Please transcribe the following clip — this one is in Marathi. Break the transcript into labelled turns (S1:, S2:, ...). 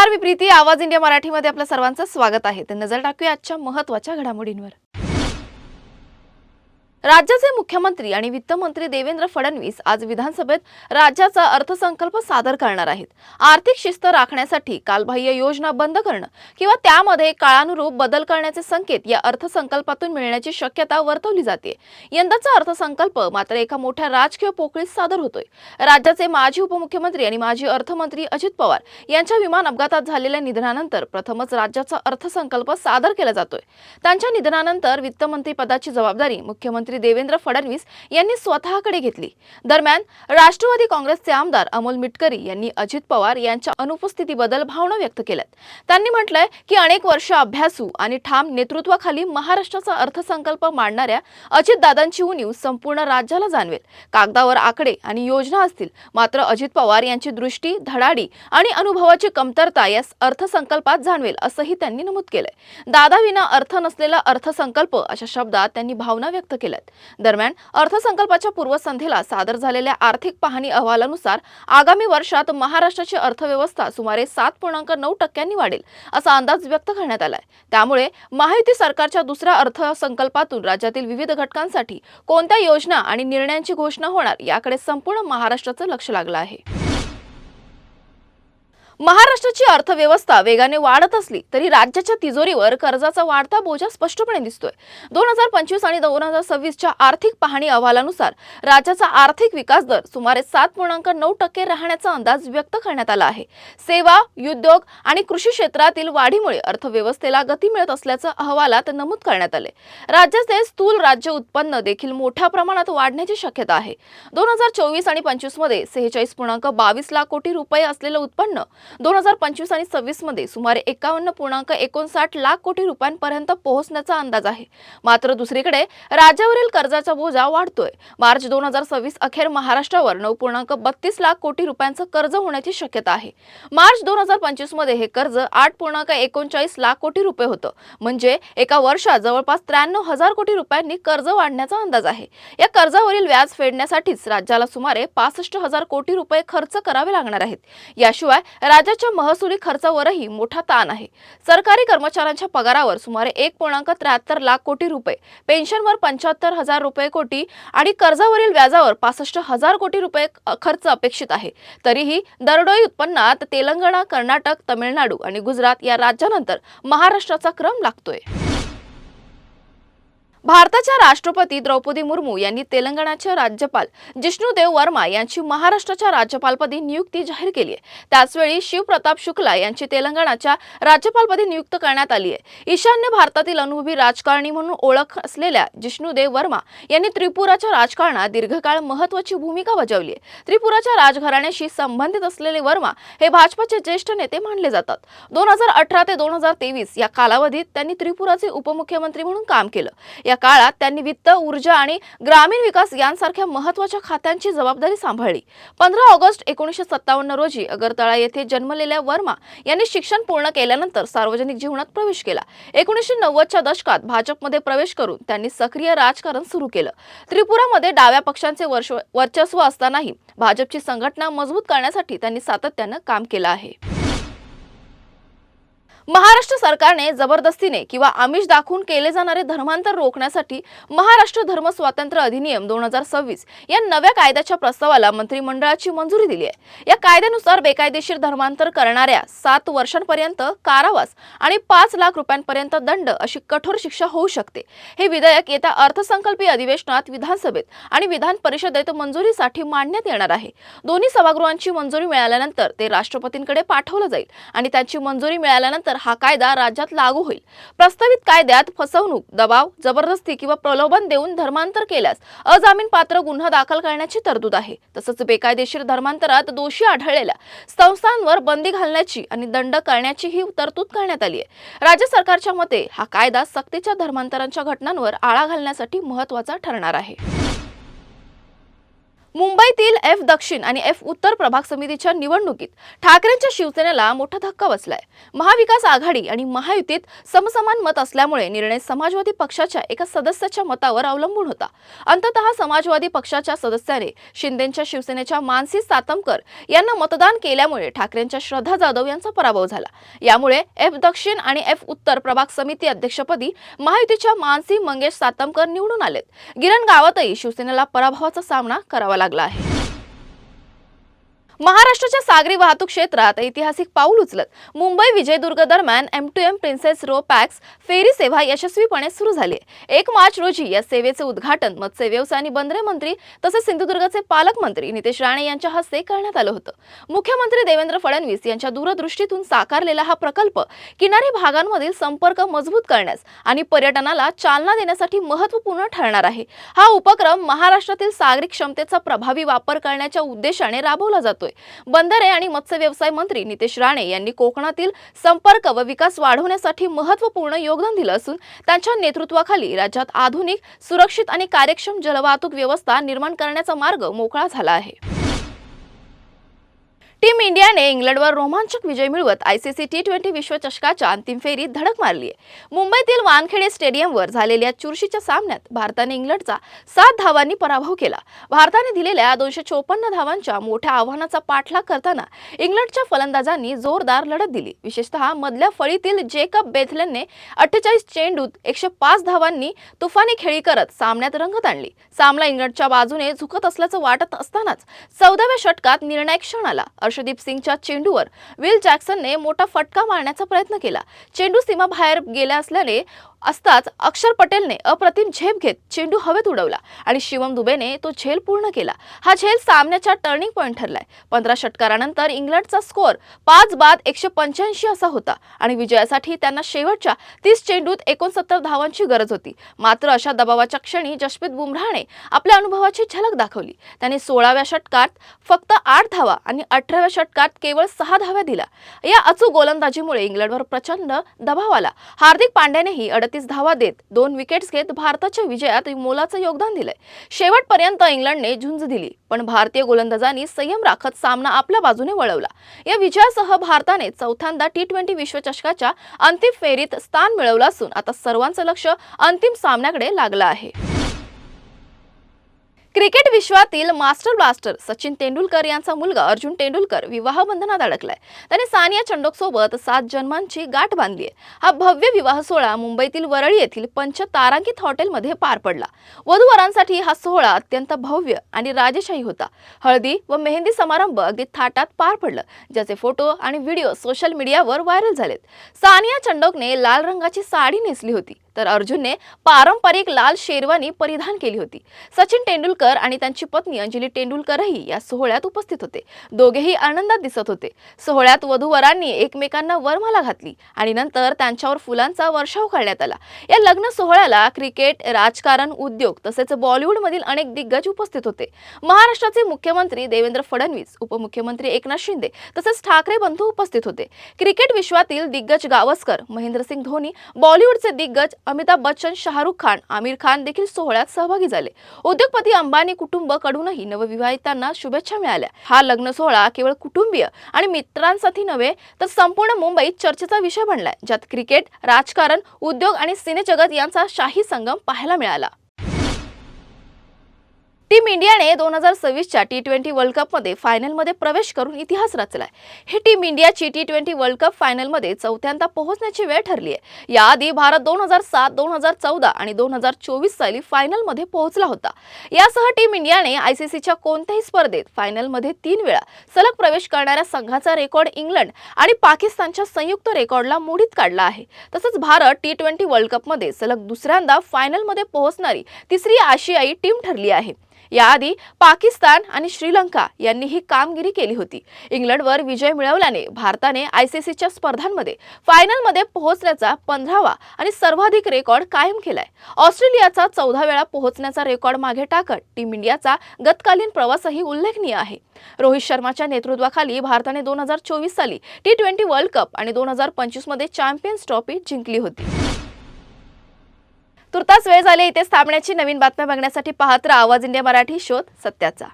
S1: नमस्कार, मी प्रीती. आवाज इंडिया मराठीमध्ये आपल्या सर्वांचं स्वागत आहे. तर नजर टाकूया आजच्या महत्त्वाच्या घडामोडींवर. राज्याचे मुख्यमंत्री आणि वित्तमंत्री देवेंद्र फडणवीस आज विधानसभेत राज्याचा अर्थसंकल्प सादर करणार आहेत. आर्थिक शिस्त राखण्यासाठी कालबाह्य योजना बंद करणं किंवा त्यामध्ये काळानुरूप बदल करण्याचे संकेत या अर्थसंकल्पातून मिळण्याची शक्यता वर्तवली जाते. यंदाचा अर्थसंकल्प मात्र एका मोठ्या राजकीय पोकळीत सादर होतोय. राज्याचे माजी उपमुख्यमंत्री आणि माजी अर्थमंत्री अजित पवार यांच्या विमान अपघातात झालेल्या निधनानंतर प्रथमच राज्याचा अर्थसंकल्प सादर केला जातोय. त्यांच्या निधनानंतर वित्तमंत्री पदाची जबाबदारी मुख्यमंत्री देवेंद्र फडणवीस यांनी स्वतःकडे घेतली. दरम्यान राष्ट्रवादी काँग्रेसचे आमदार अमोल मिटकरी यांनी अजित पवार यांच्या अनुपस्थितीबद्दल भावना व्यक्त केल्यात. त्यांनी म्हटलंय की अनेक वर्ष अभ्यासू आणि ठाम नेतृत्वाखाली महाराष्ट्राचा अर्थसंकल्प मांडणाऱ्या अजितदादांची उणीव संपूर्ण राज्याला जाणवेल. कागदावर आकडे आणि योजना असतील, मात्र अजित पवार यांची दृष्टी, धडाडी आणि अनुभवाची कमतरता या अर्थसंकल्पात जाणवेल, असंही त्यांनी नमूद केलंय. दादाविना अर्थ नसलेला अर्थसंकल्प अशा शब्दात त्यांनी भावना व्यक्त केल्या. दरम्यान अर्थसंकल्पाच्या पूर्वसंध्येला सादर झालेल्या आर्थिक पाहणी अहवालानुसार आगामी वर्षात महाराष्ट्राची अर्थव्यवस्था सुमारे 7.9% वाढेल असा अंदाज व्यक्त करण्यात आलाय. त्यामुळे महायुती सरकारच्या दुसऱ्या अर्थसंकल्पातून राज्यातील विविध घटकांसाठी कोणत्या योजना आणि निर्णयांची घोषणा होणार याकडे संपूर्ण महाराष्ट्राचं लक्ष लागलं आहे. महाराष्ट्राची अर्थव्यवस्था वेगाने वाढत असली तरी राज्याच्या तिजोरीवर कर्जाचा वाढता बोजा स्पष्टपणे दिसतोय. 2025 आणि 2026च्या आर्थिक पाहणी अहवालानुसार राज्याचा आर्थिक विकास दर सुमारे 7.9% राहण्याचा अंदाज व्यक्त करण्यात आला आहे. सेवा, उद्योग आणि कृषी क्षेत्रातील वाढीमुळे अर्थव्यवस्थेला गती मिळत असल्याचं अहवालात नमूद करण्यात आले. राज्याचे स्थूल राज्य उत्पन्न देखील मोठ्या प्रमाणात वाढण्याची शक्यता आहे. 2024 आणि 25 मध्ये 46.22 लाख कोटी रुपये असलेलं उत्पन्न 2025 आणि 26 मध्ये सुमारे 51.59 लाख कोटी रुपयांपर्यंत पोहोचण्याचा अंदाज आहे. मात्र दुसरीकडे राज्यावरील कर्जाचा बोजा वाढतोय. मार्च 2026 अखेर महाराष्ट्रावर 9.32 लाख कोटी रुपयांचं कर्ज होण्याची शक्यता आहे. मार्च 2025 मध्ये हे कर्ज 8.39 लाख कोटी रुपये होतं. म्हणजे एका वर्षात जवळपास 93,000 कोटी रुपयांनी कर्ज वाढण्याचा अंदाज आहे. या कर्जावरील व्याज फेडण्यासाठीच राज्याला सुमारे 65,000 कोटी रुपये खर्च करावे लागणार आहेत. याशिवाय राज्याच्या महसुली खर्चावरही मोठा ताण आहे. सरकारी कर्मचाऱ्यांच्या पगारावर सुमारे 1.73 लाख कोटी रुपये, पेन्शनवर 75,000 रुपये कोटी आणि कर्जावरील व्याजावर 65,000 कोटी रुपये खर्च अपेक्षित आहे. तरीही दरडोई उत्पन्नात तेलंगणा, कर्नाटक, तमिळनाडू आणि गुजरात या राज्यानंतर महाराष्ट्राचा क्रम लागतोय. भारताच्या राष्ट्रपती द्रौपदी मुर्मू यांनी तेलंगणाचे राज्यपाल जिष्णुदेव वर्मा यांची महाराष्ट्राच्या राज्यपालपदी नियुक्ती जाहीर केली आहे. त्याचवेळी शिवप्रताप शुक्ला यांची तेलंगणाच्या राज्यपालपदी नियुक्त करण्यात आली आहे. ईशान्य भारतातील अनुभवी राजकारणी म्हणून ओळख असलेल्या जिष्णुदेव वर्मा यांनी त्रिपुराच्या राजकारणात दीर्घकाळ महत्त्वाची भूमिका बजावली आहे. त्रिपुराच्या राजघराण्याशी संबंधित असलेले वर्मा हे भाजपचे ज्येष्ठ नेते मानले जातात. 2018 ते 2023 या कालावधीत त्यांनी त्रिपुराचे उपमुख्यमंत्री म्हणून काम केलं. या काळात त्यांनी वित्त, ऊर्जा आणि ग्रामीण विकास यांसारख्या महत्त्वाच्या खात्यांची जबाबदारी सांभाळली. 15 ऑगस्ट 1957 रोजी अगरतळा येथे जन्मलेल्या वर्मा यांनी शिक्षण पूर्ण केल्यानंतर सार्वजनिक जीवनात प्रवेश केला. 1990च्या दशकात भाजपमध्ये प्रवेश करून त्यांनी सक्रिय राजकारण सुरू केलं. त्रिपुरामध्ये डाव्या पक्षांचे वर्चस्व असतानाही भाजपची संघटना मजबूत करण्यासाठी त्यांनी सातत्यानं काम केलं आहे. महाराष्ट्र सरकारने जबरदस्तीने किंवा आमिष दाखवून केले जाणारे धर्मांतर रोखण्यासाठी महाराष्ट्र धर्म स्वातंत्र्य अधिनियम 2026 या नव्या कायद्याच्या प्रस्तावाला मंत्रिमंडळाची मंजुरी दिली आहे. या कायद्यानुसार बेकायदेशीर धर्मांतर करणाऱ्या 7 वर्षांपर्यंत कारावास आणि 5 लाख रुपयांपर्यंत दंड अशी कठोर शिक्षा होऊ शकते. हे विधेयक येत्या अर्थसंकल्पीय अधिवेशनात विधानसभेत आणि विधान परिषदेत मंजुरीसाठी मांडण्यात येणार आहे. दोन्ही सभागृहांची मंजुरी मिळाल्यानंतर ते राष्ट्रपतींकडे पाठवलं जाईल आणि त्यांची मंजुरी मिळाल्यानंतर हा कायदा राज्यात लागू होईल. प्रस्तावित कायद्यात फसवणूक, दबाव, जबरदस्ती किंवा प्रलोभन देऊन धर्मांतर केल्यास अजामीनपात्र गुन्हा दाखल करण्याची तरतूद आहे. तसंच बेकायदेशीर धर्मांतरात दोषी आढळलेल्या संस्थांवर बंदी घालण्याची आणि दंड करण्याची ही तरतूद करण्यात आली आहे. राज्य सरकारच्या मते हा कायदा सक्तीच्या धर्मांतरांच्या घटनांवर आळा घालण्यासाठी महत्त्वाचा ठरणार आहे. मुंबईतील एफ दक्षिण आणि एफ उत्तर प्रभाग समितीच्या निवडणुकीत ठाकरेंच्या शिवसेनेला मोठा धक्का बसलाय। महाविकास आघाडी आणि महायुतीत समसमान मत असल्यामुळे निर्णय समाजवादी पक्षाच्या एका सदस्याच्या मतावर अवलंबून होता। अंततः समाजवादी पक्षाच्या सदस्याने शिंदेच्या शिवसेनेच्या मानसी सातमकर यांना मतदान केल्यामुळे ठाकरेंच्या श्रद्धा जाधव यांचा पराभव झाला। यामुळे एफ दक्षिण आणि एफ उत्तर प्रभाग समिती अध्यक्षपदी महायुतीच्या मानसी मंगेश सातमकर निवडून आलेत। गिरण गावातही शिवसेनेला पराभवाचा सामना करावा लागला आहे। महाराष्ट्राच्या सागरी वाहतूक क्षेत्रात ऐतिहासिक पाऊल उचलत मुंबई विजयदुर्ग दरम्यान M2M प्रिन्सेस रो पॅक्स फेरी सेवा यशस्वीपणे सुरू झाली आहे। 1 मार्च रोजी या सेवेचे उद्घाटन मत्स्य व्यवसाय आणि बंदरे मंत्री तसेच सिंधुदुर्गचे पालकमंत्री नितेश राणे यांच्या हस्ते करण्यात आलं होतं। मुख्यमंत्री देवेंद्र फडणवीस यांच्या दूरदृष्टीतून साकारलेला हा प्रकल्प किनारी भागांमधील संपर्क मजबूत करण्यास आणि पर्यटनाला चालना देण्यासाठी महत्त्वपूर्ण ठरणार आहे। हा उपक्रम महाराष्ट्रातील सागरी क्षमतेचा प्रभावी वापर करण्याच्या उद्देशाने राबवला जातो। बंदरे आणि मत्स्य व्यवसाय मंत्री नितेश राणे यांनी कोकणातील संपर्क व विकास वाढवण्यासाठी महत्त्वपूर्ण योगदान दिलं असून त्यांच्या नेतृत्वाखाली राज्यात आधुनिक, सुरक्षित आणि कार्यक्षम जलवाहतूक व्यवस्था निर्माण करण्याचा मार्ग मोकळा झाला आहे। टीम इंडियाने इंग्लंडवर रोमांचक विजय मिळवत ICC T20 विश्वचषकाच्या अंतिम फेरीत धडक मारली आहे। मुंबईतील वानखेडे स्टेडियमवर झालेल्या चुरशीच्या सामन्यात भारताने इंग्लंडचा 7 धावांनी पराभव केला। भारताने दिलेल्या 254 धावांच्या मोठ्या आव्हानाचा पाठलाग करताना इंग्लंडच्या फलंदाजांनी जोरदार लढत दिली। विशेषतः मधल्या फळीतील जेकब बेथलेनने 48 चेंडूत 105 धावांनी तुफानी खेळी करत सामन्यात रंगत आणली। सामना इंग्लंडच्या बाजूने झुकत असल्याचं वाटत असतानाच 14व्या षटकात निर्णायक क्षण आला। अर्शदीप सिंगच्या चेंडूवर विल जॅक्सनने मोठा फटका मारण्याचा प्रयत्न केला। चेंडू सीमाबाहेर गेला असताच अक्षर पटेलने अप्रतिम झेप घेत चेंडू हवेत उडवला आणि शिवम दुबेने तो झेल पूर्ण केला। हा झेल सामन्याचा टर्निंग पॉइंट ठरलाय। 15 षटकारानंतर इंग्लंडचा स्कोअर 5 बाद 185 असा होता आणि विजयासाठी त्यांना शेवटच्या 30 चेंडूत 69 धावांची गरज होती। मात्र अशा दबावाच्या क्षणी जसप्रीत बुमराहने आपल्या अनुभवाची झलक दाखवली। त्याने 16व्या षटकात फक्त 8 धावा आणि 18व्या षटकात केवळ 6 धावा दिल्या। या अचूक गोलंदाजीमुळे इंग्लंडवर प्रचंड दबाव आला। हार्दिक पांड्यानेही 38 धावा देत 2 विकेट्स घेत भारताच्या विजयात मोलाचं योगदान दिलंय। शेवटपर्यंत इंग्लंडने झुंज दिली, पण भारतीय गोलंदाजांनी संयम राखत सामना आपल्या बाजूने वळवला। या विजयासह भारताने चौथ्यांदा T20 विश्वचषकाच्या अंतिम फेरीत स्थान मिळवलं असून आता सर्वांचं लक्ष अंतिम सामन्याकडे लागलं आहे। क्रिकेट विश्वातील मास्टर ब्लास्टर सचिन तेंडुलकर यांचा मुलगा अर्जुन तेंडुलकर विवाह बंधनात अडकलाय। त्याने सानिया चंडोकसोबत 7 जन्मांची गाठ बांधली आहे। हा भव्य विवाह सोहळा मुंबईतील वरळी येथील पंचतारांकित हॉटेलमध्ये पार पडला। वधूवरांसाठी हा सोहळा अत्यंत भव्य आणि राजेशाही होता। हळदी व मेहंदी समारंभ अगदी थाटात पार पडलं, ज्याचे फोटो आणि व्हिडिओ सोशल मीडियावर व्हायरल झालेत। सानिया चंडोकने लाल रंगाची साडी नेसली होती, तर अर्जुनने पारंपरिक लाल शेरवानी परिधान केली होती। सचिन तेंडुलकर आणि त्यांची पत्नी अंजली तेंडुलकरही या सोहळ्यात उपस्थित होते। दोघेही आनंदात दिसत होते। सोहळ्यात वधूवरांनी एकमेकांना वरमाला घातली आणि नंतर त्यांच्यावर फुलांचा वर्षाव करण्यात आला। या लग्न सोहळ्याला क्रिकेट, राजकारण, उद्योग तसेच बॉलिवूडमधील अनेक दिग्गज उपस्थित होते। महाराष्ट्राचे मुख्यमंत्री देवेंद्र फडणवीस, उपमुख्यमंत्री एकनाथ शिंदे तसेच ठाकरे बंधू उपस्थित होते। क्रिकेट विश्वातील दिग्गज गावस्कर, महेंद्रसिंग धोनी, बॉलिवूडचे दिग्गज अमिताभ बच्चन, शाहरुख खान, आमिर खान देखील सोहळ्यात सहभागी झाले। उद्योगपती अंबानी कुटुंब कडूनही नवविवाहितांना शुभेच्छा मिळाल्या। हा लग्न सोहळा केवळ कुटुंबीय आणि मित्रांसाठी नव्हे तर संपूर्ण मुंबईत चर्चेचा विषय बनलाय, ज्यात क्रिकेट, राजकारण, उद्योग आणि सिनेजगत यांचा शाही संगम पाहायला मिळाला। टीम इंडियाने 2026च्या T20 वर्ल्ड कपमध्ये फायनलमध्ये प्रवेश करून इतिहास रचलाय। ही टीम इंडियाची T20 वर्ल्ड कप फायनलमध्ये चौथ्यांदा पोहोचण्याची वेळ ठरली आहे। याआधी भारत 2007, 2014 आणि 2024 साली फायनलमध्ये पोहोचला होता। यासह टीम इंडियाने ICCच्या कोणत्याही स्पर्धेत फायनलमध्ये 3 वेळा सलग प्रवेश करणाऱ्या संघाचा रेकॉर्ड इंग्लंड आणि पाकिस्तानच्या संयुक्त रेकॉर्डला मोडीत काढला आहे। तसंच भारत T20 वर्ल्ड कपमध्ये सलग दुसऱ्यांदा फायनलमध्ये पोहोचणारी तिसरी आशियाई टीम ठरली आहे। याआधी पाकिस्तान आणि श्रीलंका यांनी ही कामगिरी केली होती। इंग्लंडवर विजय मिळवल्याने भारताने ICCच्या स्पर्धांमध्ये फायनलमध्ये पोहोचण्याचा 15वा आणि सर्वाधिक रेकॉर्ड कायम केलाय। ऑस्ट्रेलियाचा 14 वेळा पोहोचण्याचा रेकॉर्ड मागे टाकत टीम इंडियाचा गतकालीन प्रवासही उल्लेखनीय आहे। रोहित शर्माच्या नेतृत्वाखाली भारताने 2024 साली T20 वर्ल्ड कप आणि 2025 मध्ये चॅम्पियन्स ट्रॉफी जिंकली होती। तुर्तास वेळ झाली इथेच थांबण्याची। नवीन बातम्या बघण्यासाठी पाहत राहा आवाज इंडिया मराठी, शोध सत्याचा।